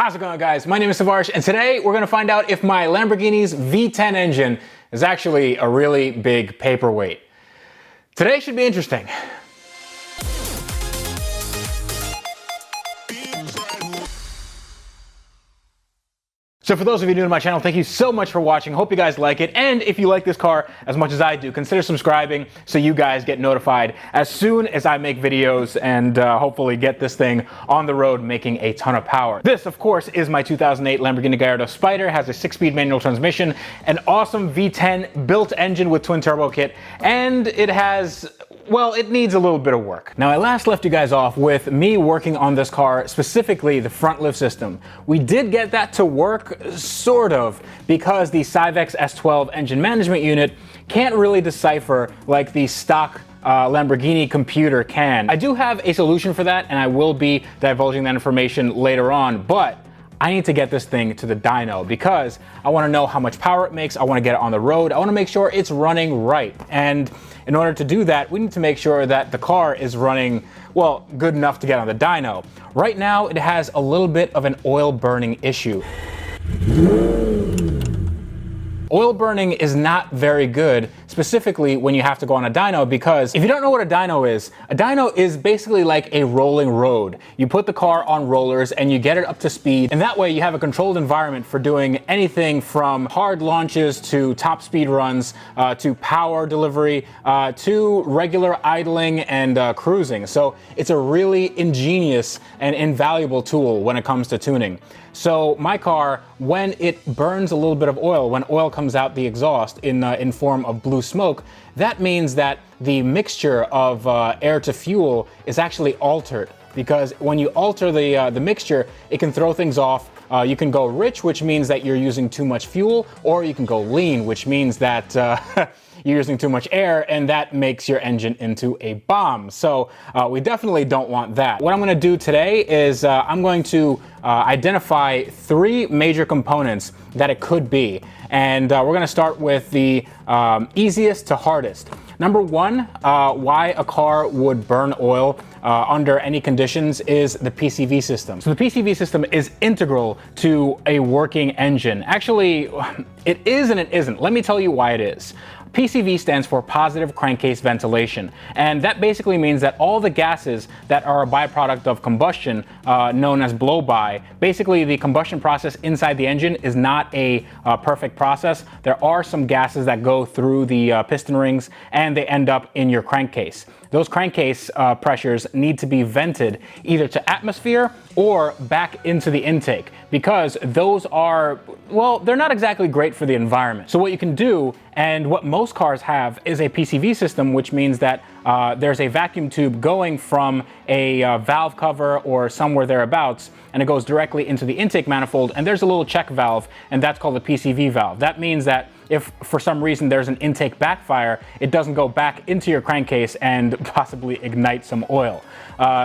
How's it going, guys? My name is Tavarish, and today we're going to find out if my Lamborghini's V10 engine is actually a really big paperweight. Today should be interesting. So for those of you new to my channel, thank you so much for watching. Hope you guys like it. And if you like this car as much as I do, consider subscribing so you guys get notified as soon as I make videos and hopefully get this thing on the road making a ton of power. This, of course, is my 2008 Lamborghini Gallardo Spider. It has a 6-speed manual transmission, an awesome V10 built engine with twin turbo kit, and it has, well, it needs a little bit of work. Now, I last left you guys off with me working on this car, specifically the front lift system. We did get that to work, sort of, because the Syvex S12 engine management unit can't really decipher like the stock Lamborghini computer can. I do have a solution for that, and I will be divulging that information later on, but I need to get this thing to the dyno because I want to know how much power it makes. I want to get it on the road. I want to make sure it's running right. And in order to do that, we need to make sure that the car is running, well, good enough to get on the dyno. Right now, it has a little bit of an oil burning issue. Oil burning is not very good, specifically when you have to go on a dyno, because if you don't know what a dyno is basically like a rolling road. You put the car on rollers and you get it up to speed, and that way you have a controlled environment for doing anything from hard launches to top speed runs, to power delivery, to regular idling and cruising. So it's a really ingenious and invaluable tool when it comes to tuning. So my car, when it burns a little bit of oil, when oil comes out the exhaust in form of blue smoke, that means that the mixture of air to fuel is actually altered. Because when you alter the mixture, it can throw things off. You can go rich, which means that you're using too much fuel, or you can go lean, which means that you're using too much air, and that makes your engine into a bomb. So we definitely don't want that. What I'm going to do today is I'm going to identify 3 major components that it could be. And we're going to start with the easiest to hardest. Number 1, why a car would burn oil under any conditions is the PCV system. So the PCV system is integral to a working engine. Actually, it is and it isn't. Let me tell you why it is. PCV stands for positive crankcase ventilation, and that basically means that all the gases that are a byproduct of combustion, known as blow-by, basically the combustion process inside the engine is not a perfect process. There are some gases that go through the piston rings and they end up in your crankcase. Those crankcase pressures need to be vented either to atmosphere or back into the intake, because those are, well, they're not exactly great for the environment. So what you can do, and what most cars have, is a PCV system, which means that there's a vacuum tube going from a valve cover or somewhere thereabouts, and it goes directly into the intake manifold, and there's a little check valve, and that's called a PCV valve. That means that if for some reason there's an intake backfire, it doesn't go back into your crankcase and possibly ignite some oil.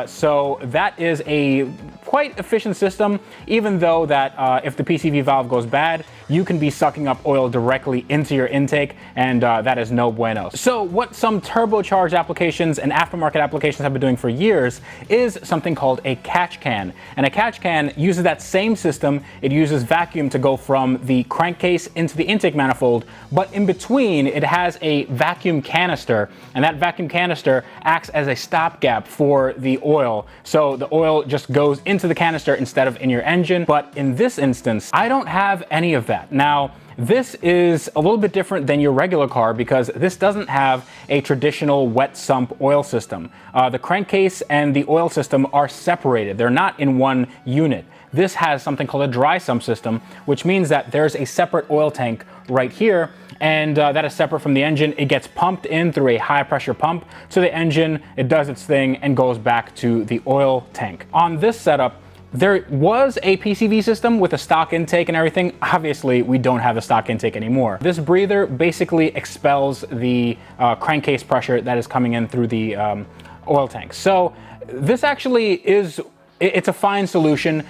So that is a quite efficient system, even though that if the PCV valve goes bad, you can be sucking up oil directly into your intake, and that is no bueno. So what some turbocharged applications and aftermarket applications have been doing for years is something called a catch can. And a catch can uses that same system. It uses vacuum to go from the crankcase into the intake manifold, but in between it has a vacuum canister, and that vacuum canister acts as a stopgap for the oil. So the oil just goes into the canister instead of in your engine. But in this instance, I don't have any of that. Now, this is a little bit different than your regular car because this doesn't have a traditional wet sump oil system. The crankcase and the oil system are separated. They're not in one unit. This has something called a dry sump system, which means that there's a separate oil tank right here, and that is separate from the engine. It gets pumped in through a high pressure pump to the engine. It does its thing and goes back to the oil tank. On this setup, there was a PCV system with a stock intake and everything. Obviously, we don't have a stock intake anymore. This breather basically expels the crankcase pressure that is coming in through the oil tank. So this actually is, it's a fine solution.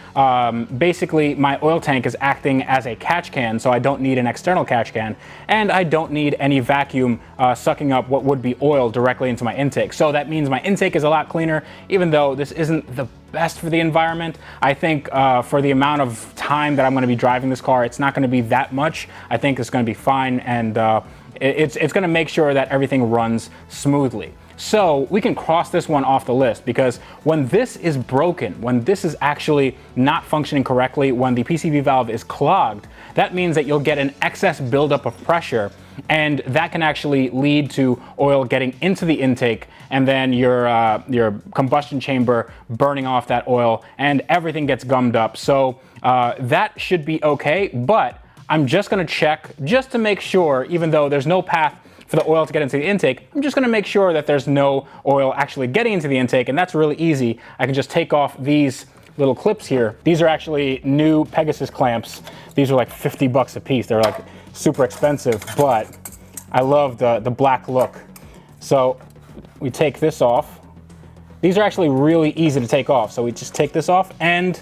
Basically, my oil tank is acting as a catch can, so I don't need an external catch can, and I don't need any vacuum sucking up what would be oil directly into my intake. So that means my intake is a lot cleaner, even though this isn't the best for the environment. I think for the amount of time that I'm going to be driving this car, it's not going to be that much. I think it's going to be fine, and it's going to make sure that everything runs smoothly. So we can cross this one off the list, because when this is broken, when this is actually not functioning correctly, when the PCV valve is clogged, that means that you'll get an excess buildup of pressure, and that can actually lead to oil getting into the intake, and then your combustion chamber burning off that oil, and everything gets gummed up. So that should be okay, but I'm just gonna check just to make sure, even though there's no path for the oil to get into the intake, I'm just gonna make sure that there's no oil actually getting into the intake, and that's really easy. I can just take off these little clips here. These are actually new Pegasus clamps. These are like 50 bucks a piece. They're like super expensive, but I love the black look. So we take this off. These are actually really easy to take off. So we just take this off, and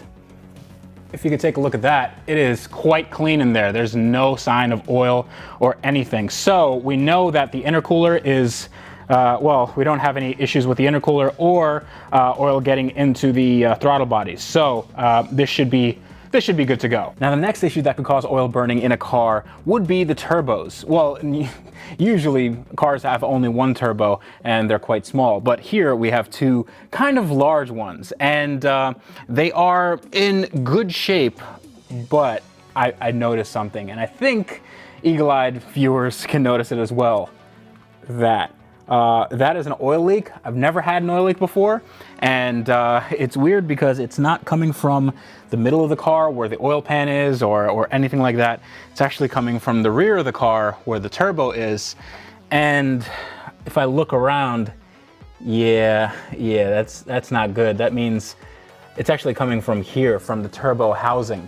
if you could take a look at that, it is quite clean in there. There's no sign of oil or anything. So we know that the intercooler is, well, we don't have any issues with the intercooler or oil getting into the throttle bodies. So this should be good to go. Now, the next issue that could cause oil burning in a car would be the turbos. Well, usually cars have only one turbo and they're quite small, but here we have two kind of large ones, and they are in good shape, but I noticed something, and I think eagle-eyed viewers can notice it as well. That is an oil leak. I've never had an oil leak before, and it's weird because it's not coming from the middle of the car where the oil pan is or anything like that. It's actually coming from the rear of the car where the turbo is. And if I look around, yeah, that's not good. That means it's actually coming from here, from the turbo housing.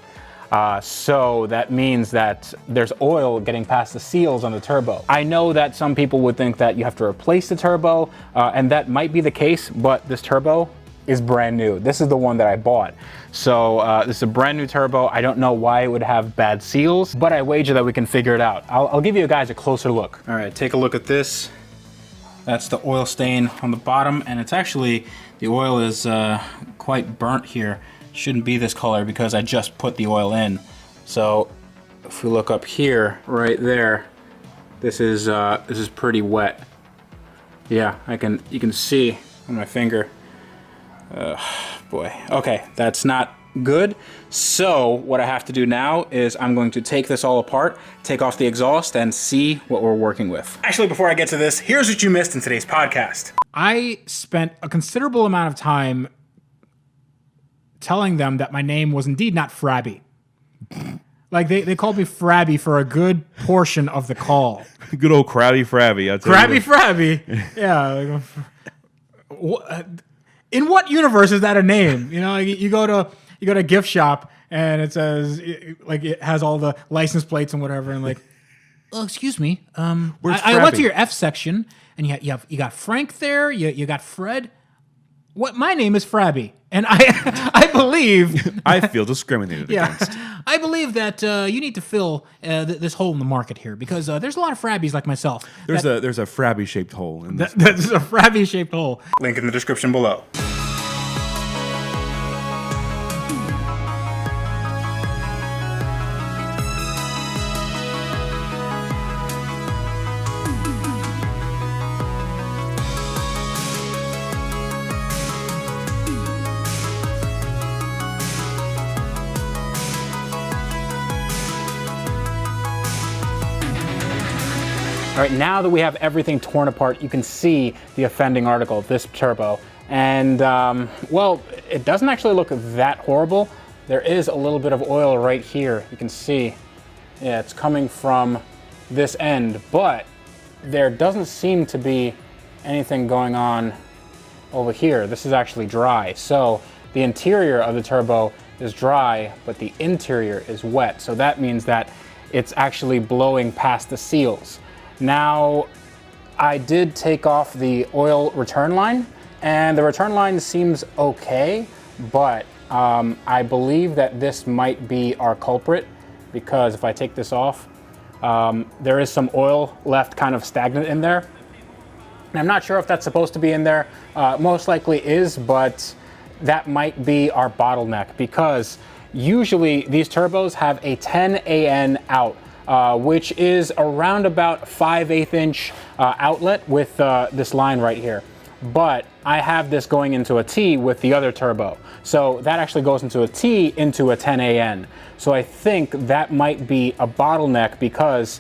So that means that there's oil getting past the seals on the turbo. I know that some people would think that you have to replace the turbo, and that might be the case, but this turbo is brand new. This is the one that I bought. So this is a brand new turbo. I don't know why it would have bad seals, but I wager that we can figure it out. I'll give you guys a closer look. All right, take a look at this. That's the oil stain on the bottom, and it's actually, the oil is quite burnt here. Shouldn't be this color because I just put the oil in. So if we look up here, right there, this is pretty wet. Yeah, you can see on my finger. Boy, okay, that's not good. So what I have to do now is I'm going to take this all apart, take off the exhaust, and see what we're working with. Actually, before I get to this, here's what you missed in today's podcast. I spent a considerable amount of time telling them that my name was indeed not Frabby. Like, they called me Frabby for a good portion of the call. Good old Krabby Frabby. Krabby Frabby. Yeah. Like, in what universe is that a name? You know, like you go to a gift shop and it says, like, it has all the license plates and whatever, and like, oh, excuse me, I went to your F section and you got Frank there, you got Fred. What? My name is Frabby, and I believe I feel discriminated against. I believe that you need to fill this hole in the market here, because there's a lot of Frabbies like myself. There's a Frabby shaped hole in this. That's a Frabby shaped hole. Link in the description below. All right, now that we have everything torn apart, you can see the offending article, this turbo. And, well, it doesn't actually look that horrible. There is a little bit of oil right here. You can see, yeah, it's coming from this end, but there doesn't seem to be anything going on over here. This is actually dry. So the interior of the turbo is dry, but the interior is wet. So that means that it's actually blowing past the seals. Now, I did take off the oil return line, and the return line seems okay, but I believe that this might be our culprit, because if I take this off, there is some oil left kind of stagnant in there. And I'm not sure if that's supposed to be in there. Most likely is, but that might be our bottleneck, because usually these turbos have a 10 AN out, which is around about 5/8 inch outlet with this line right here. But I have this going into a T with the other turbo. So that actually goes into a T into a 10 AN. So I think that might be a bottleneck, because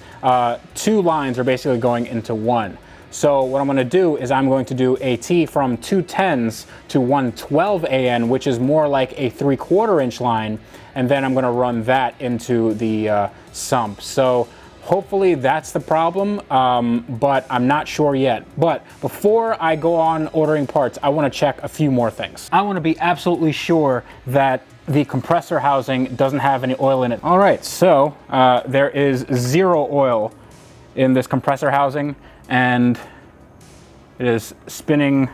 2 lines are basically going into 1. So what I'm going to do is I'm going to do a T from 2 10s to 1 12 AN, which is more like a 3/4 inch line. And then I'm going to run that into the sump. So hopefully that's the problem, but I'm not sure yet. But before I go on ordering parts, I want to check a few more things. I want to be absolutely sure that the compressor housing doesn't have any oil in it. All right, so there is 0 oil in this compressor housing, and it is spinning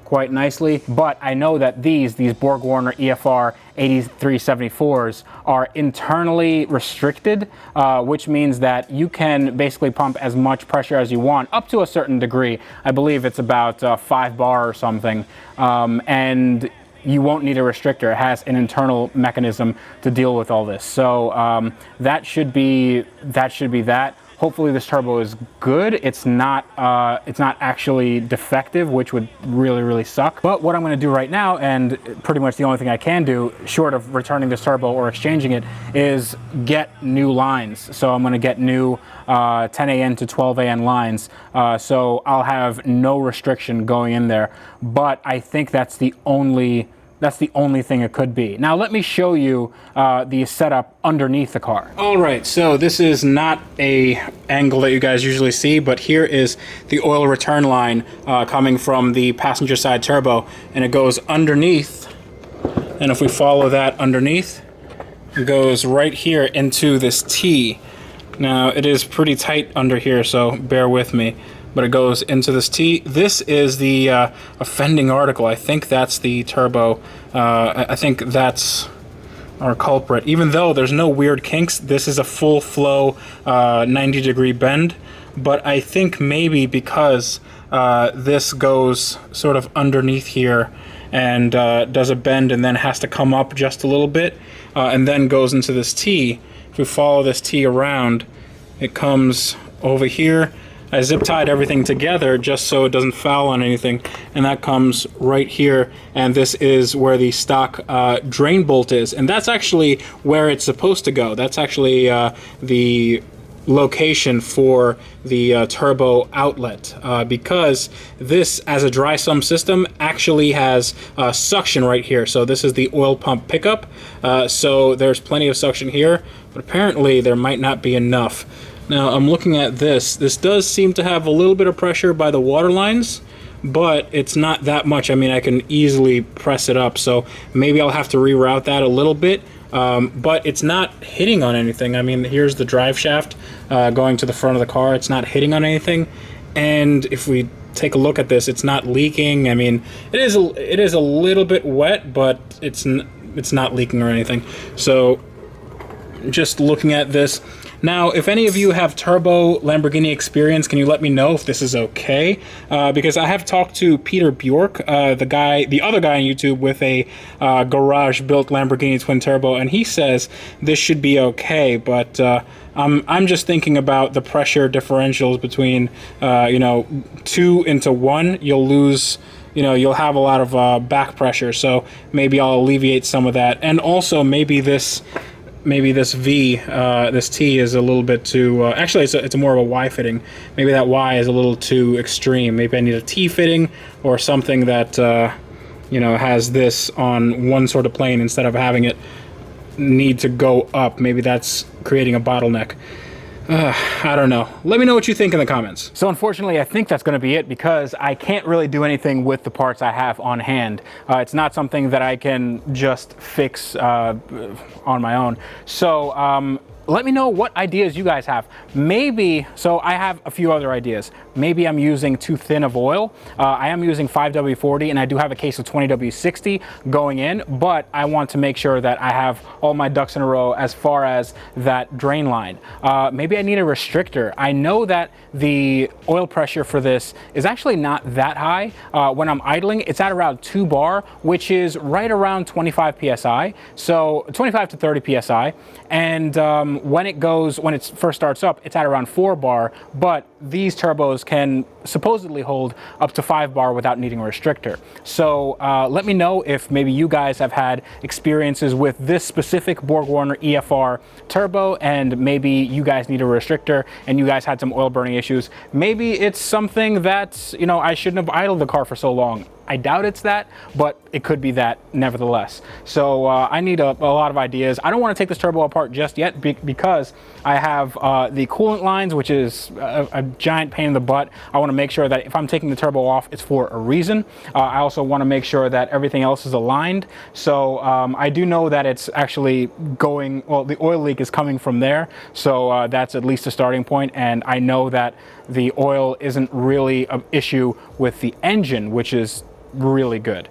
quite nicely. But I know that these BorgWarner EFR 8374s are internally restricted, which means that you can basically pump as much pressure as you want up to a certain degree. I believe it's about 5 bar or something, and you won't need a restrictor. It has an internal mechanism to deal with all this. So that should be that. Hopefully this turbo is good. It's not actually defective, which would really suck. But what I'm going to do right now, and pretty much the only thing I can do, short of returning this turbo or exchanging it, is get new lines. So I'm going to get new 10 AN to 12 AN lines. So I'll have no restriction going in there. But I think that's the only thing it could be. Now let me show you the setup underneath the car. All right, so this is not a angle that you guys usually see, but here is the oil return line coming from the passenger side turbo, and it goes underneath. And if we follow that underneath, it goes right here into this T. Now it is pretty tight under here, so bear with me. But it goes into this T. This is the offending article. I think that's the turbo. I think that's our culprit. Even though there's no weird kinks, this is a full flow 90-degree bend. But I think maybe because this goes sort of underneath here and does a bend and then has to come up just a little bit and then goes into this T. If we follow this T around, it comes over here. I zip tied everything together just so it doesn't foul on anything, and that comes right here, and this is where the stock drain bolt is, and that's actually where it's supposed to go. That's actually the location for the turbo outlet, because this, as a dry sump system, actually has suction right here. So this is the oil pump pickup, so there's plenty of suction here, but apparently there might not be enough. Now I'm looking at this. This does seem to have a little bit of pressure by the water lines, but it's not that much. I mean, I can easily press it up, so maybe I'll have to reroute that a little bit, but it's not hitting on anything. I mean, here's the drive shaft going to the front of the car. It's not hitting on anything, and if we take a look at this, it's not leaking. I mean, it is a little bit wet, but it's not leaking or anything. So just looking at this. Now, if any of you have turbo Lamborghini experience, can you let me know if this is okay? Because I have talked to Peter Bjork, the other guy on YouTube with a garage-built Lamborghini twin turbo, and he says this should be okay. But I'm just thinking about the pressure differentials between 2 into 1. You'll lose. You'll have a lot of back pressure, so maybe I'll alleviate some of that, and also maybe this this T is a little bit too, actually it's more of a Y fitting. Maybe that Y is a little too extreme. Maybe I need a T fitting or something that, has this on one sort of plane instead of having it need to go up. Maybe that's creating a bottleneck. I don't know. Let me know what you think in the comments. So unfortunately, I think that's going to be it, because I can't really do anything with the parts I have on hand. It's not something that I can just fix on my own. So let me know what ideas you guys have. Maybe, so I have a few other ideas. Maybe I'm using too thin of oil. I am using 5W40 and I do have a case of 20W60 going in, but I want to make sure that I have all my ducks in a row as far as that drain line. Maybe I need a restrictor. I know that the oil pressure for this is actually not that high. When I'm idling, it's at around 2 bar, which is right around 25 PSI. So 25 to 30 PSI. And when it first starts up, it's at around 4 bar, but these turbos can supposedly hold up to 5 bar without needing a restrictor. So let me know if maybe you guys have had experiences with this specific BorgWarner EFR turbo, and maybe you guys need a restrictor and you guys had some oil burning issues. Maybe it's something that, you know, I shouldn't have idled the car for so long. I doubt it's that, but it could be that nevertheless. So I need a lot of ideas. I don't want to take this turbo apart just yet because I have the coolant lines, which is a giant pain in the butt. I want to make sure that if I'm taking the turbo off, it's for a reason. I also want to make sure that everything else is aligned. So I do know that it's actually going, well, the oil leak is coming from there. So that's at least a starting point. And I know that the oil isn't really an issue with the engine, which is really good.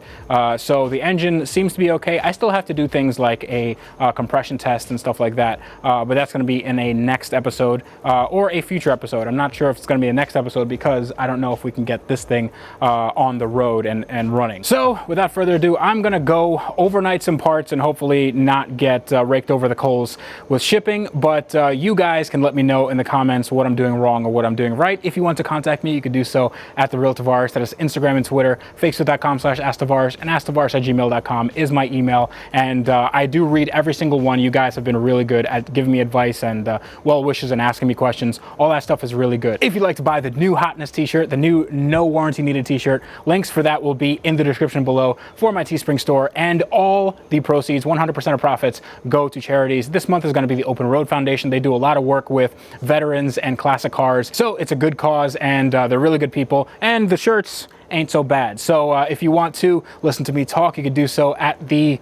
So the engine seems to be okay. I still have to do things like a compression test and stuff like that, but that's going to be in a next episode or a future episode. I'm not sure if it's going to be a next episode because I don't know if we can get this thing on the road and running. So without further ado, I'm going to go overnight some parts and hopefully not get raked over the coals with shipping, but you guys can let me know in the comments what I'm doing wrong or what I'm doing right. If you want to contact me, you can do so at The Real Tavarish. That is Instagram and Twitter, Facebook.com/AskTavarish, and AskTavarish@gmail.com is my email. And I do read every single one. You guys have been really good at giving me advice and well wishes and asking me questions. All that stuff is really good. If you'd like to buy the new Hotness t-shirt, the new No Warranty Needed t-shirt, links for that will be in the description below for my Teespring store, and all the proceeds, 100% of profits, go to charities. This month is going to be the Open Road Foundation. They do a lot of work with veterans and classic cars, so it's a good cause, and they're really good people, and the shirts ain't so bad. So if you want to listen to me talk, you can do so at the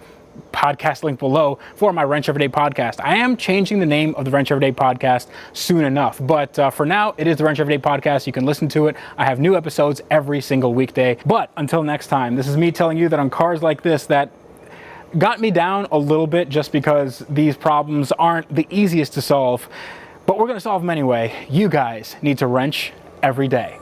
podcast link below for my Wrench Everyday podcast. I am changing the name of the Wrench Everyday podcast soon enough, but for now it is the Wrench Everyday podcast. You can listen to it. I have new episodes every single weekday. But until next time, this is me telling you that on cars like this that got me down a little bit, just because these problems aren't the easiest to solve, but we're going to solve them anyway. You guys need to wrench every day.